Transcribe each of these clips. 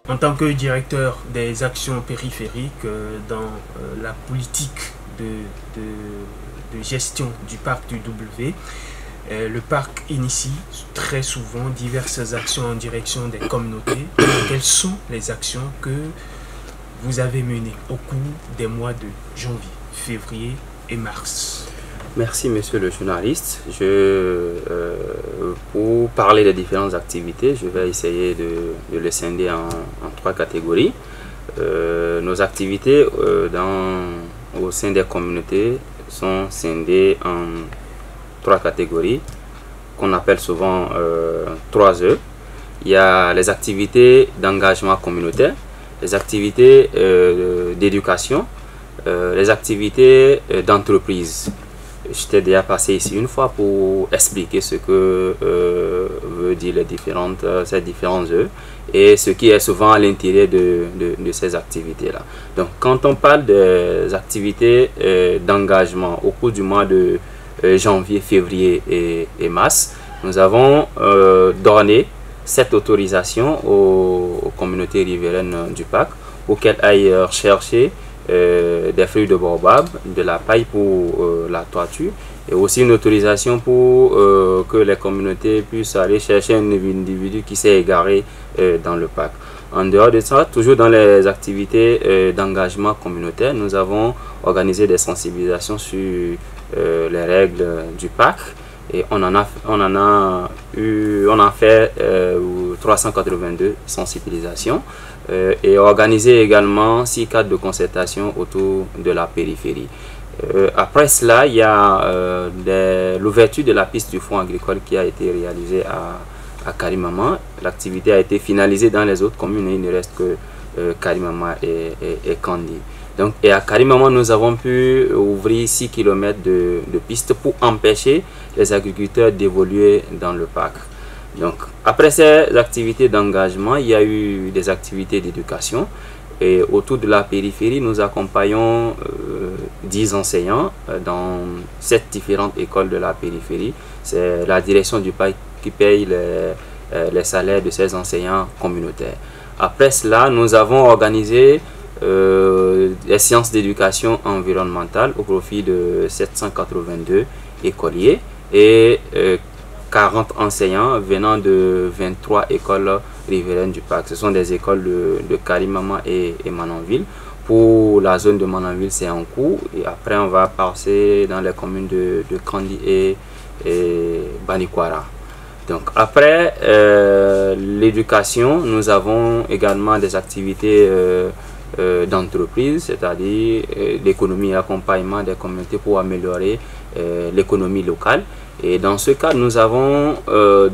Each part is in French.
En tant que directeur des actions périphériques dans la politique de gestion du parc du W, le parc initie très souvent diverses actions en direction des communautés. Quelles sont les actions que vous avez menées au cours des mois de janvier, février et mars? Merci monsieur le journaliste. Pour parler des différentes activités, je vais essayer de les scinder en trois catégories. Nos activités au sein des communautés sont scindées en trois catégories qu'on appelle souvent 3E. Il y a les activités d'engagement communautaire, les activités d'éducation, les activités d'entreprise. Je t'ai déjà passé ici une fois pour expliquer ce que veut dire ces différentes E et ce qui est souvent à l'intérieur de ces activités-là. Donc, quand on parle des activités d'engagement au cours du mois de janvier, février et mars, nous avons donné cette autorisation aux communautés riveraines du parc pour qu'elles aillent chercher des feuilles de baobab, de la paille pour la toiture et aussi une autorisation pour que les communautés puissent aller chercher un individu qui s'est égaré dans le parc. En dehors de ça, toujours dans les activités d'engagement communautaire, nous avons organisé des sensibilisations sur les règles du parc et on a fait 382 sensibilisations et organisé également 6 cadres de concertation autour de la périphérie. Après cela, il y a l'ouverture de la piste du fonds agricole qui a été réalisée à Karimama. L'activité a été finalisée dans les autres communes et il ne reste que Karimama et Kandi. Donc, et à Karimama, nous avons pu ouvrir 6 km de pistes pour empêcher les agriculteurs d'évoluer dans le parc. Donc, après ces activités d'engagement, il y a eu des activités d'éducation. Et autour de la périphérie, nous accompagnons 10 enseignants dans 7 différentes écoles de la périphérie. C'est la direction du parc qui paye les salaires de ces enseignants communautaires. Après cela, nous avons organisé les séances d'éducation environnementale au profit de 782 écoliers et 40 enseignants venant de 23 écoles riveraines du parc. Ce sont des écoles de Karimama et Manonville. Pour la zone de Manonville, c'est en cours. Et après, on va passer dans les communes de Kandi et Banikwara. Donc, après l'éducation, nous avons également des activités d'entreprise, c'est-à-dire l'économie et l'accompagnement des communautés pour améliorer l'économie locale. Et dans ce cas, nous avons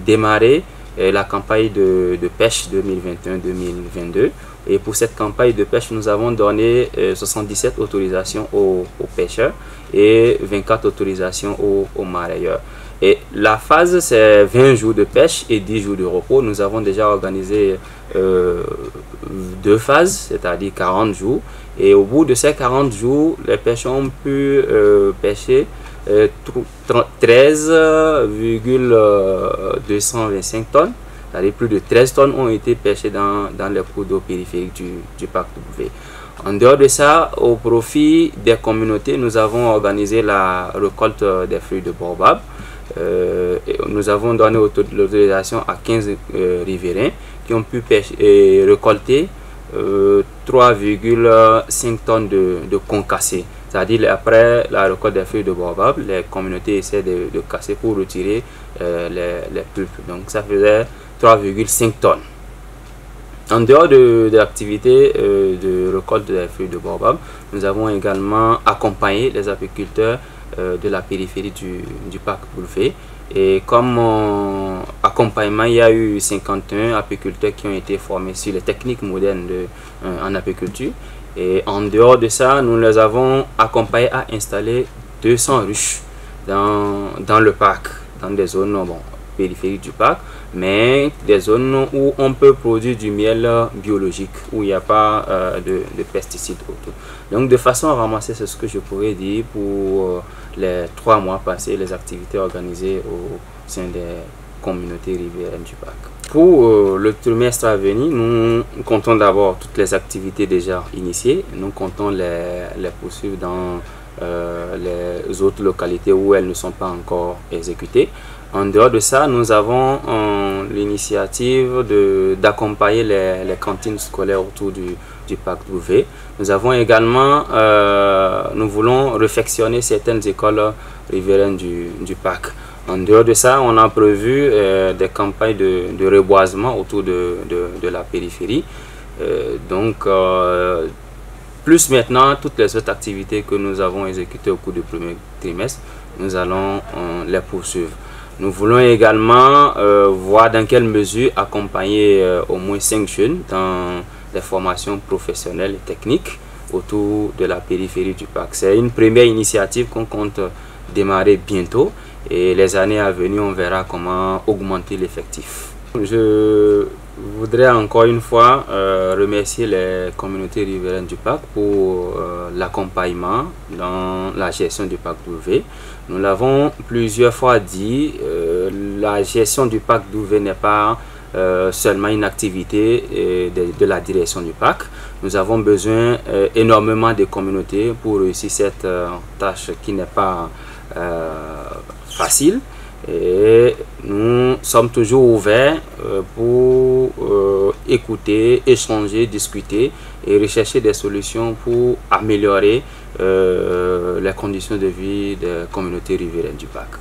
démarré la campagne de pêche 2021-2022. Et pour cette campagne de pêche, nous avons donné 77 autorisations aux pêcheurs et 24 autorisations aux marailleurs. Et la phase, c'est 20 jours de pêche et 10 jours de repos. Nous avons déjà organisé 2 phases, c'est-à-dire 40 jours. Et au bout de ces 40 jours, les pêcheurs ont pu pêcher 13,225 tonnes, c'est-à-dire plus de 13 tonnes ont été pêchées dans les cours d'eau périphériques du parc W. En dehors de ça, au profit des communautés, nous avons organisé la récolte des fruits de baobab. Nous avons donné l'autorisation à 15 riverains qui ont pu pêcher et récolter 3,5 tonnes de concassés. C'est-à-dire après la récolte des feuilles de baobab, les communautés essaient de casser pour retirer les pulpes. Donc ça faisait 3,5 tonnes. En dehors de l'activité de récolte des feuilles de baobab, nous avons également accompagné les apiculteurs de la périphérie du parc W. Et comme accompagnement, il y a eu 51 apiculteurs qui ont été formés sur les techniques modernes en apiculture. Et en dehors de ça, nous les avons accompagnés à installer 200 ruches dans le parc, dans des zones périphériques du parc, mais des zones où on peut produire du miel biologique, où il n'y a pas de pesticides autour. Donc de façon à ramasser, c'est ce que je pourrais dire pour les 3 mois passés, les activités organisées au sein des communautés riveraines du parc. Pour le trimestre à venir, nous comptons d'abord toutes les activités déjà initiées. Nous comptons les poursuivre dans les autres localités où elles ne sont pas encore exécutées. En dehors de ça, nous avons l'initiative d'accompagner les cantines scolaires autour du parc W. Nous avons également, nous voulons réfectionner certaines écoles riveraines du parc. En dehors de ça, on a prévu des campagnes de reboisement autour de la périphérie. Plus maintenant, toutes les autres activités que nous avons exécutées au cours du premier trimestre, nous allons les poursuivre. Nous voulons également voir dans quelle mesure accompagner au moins 5 jeunes dans des formations professionnelles et techniques autour de la périphérie du parc. C'est une première initiative qu'on compte démarrer bientôt et les années à venir, on verra comment augmenter l'effectif. Je voudrais encore une fois remercier les communautés riveraines du parc pour l'accompagnement dans la gestion du parc W. Nous l'avons plusieurs fois dit, la gestion du parc W n'est pas seulement une activité de la direction du parc. Nous avons besoin énormément de communautés pour réussir cette tâche qui n'est pas facile. Et nous sommes toujours ouverts pour écouter, échanger, discuter et rechercher des solutions pour améliorer les conditions de vie des communautés riveraines du parc.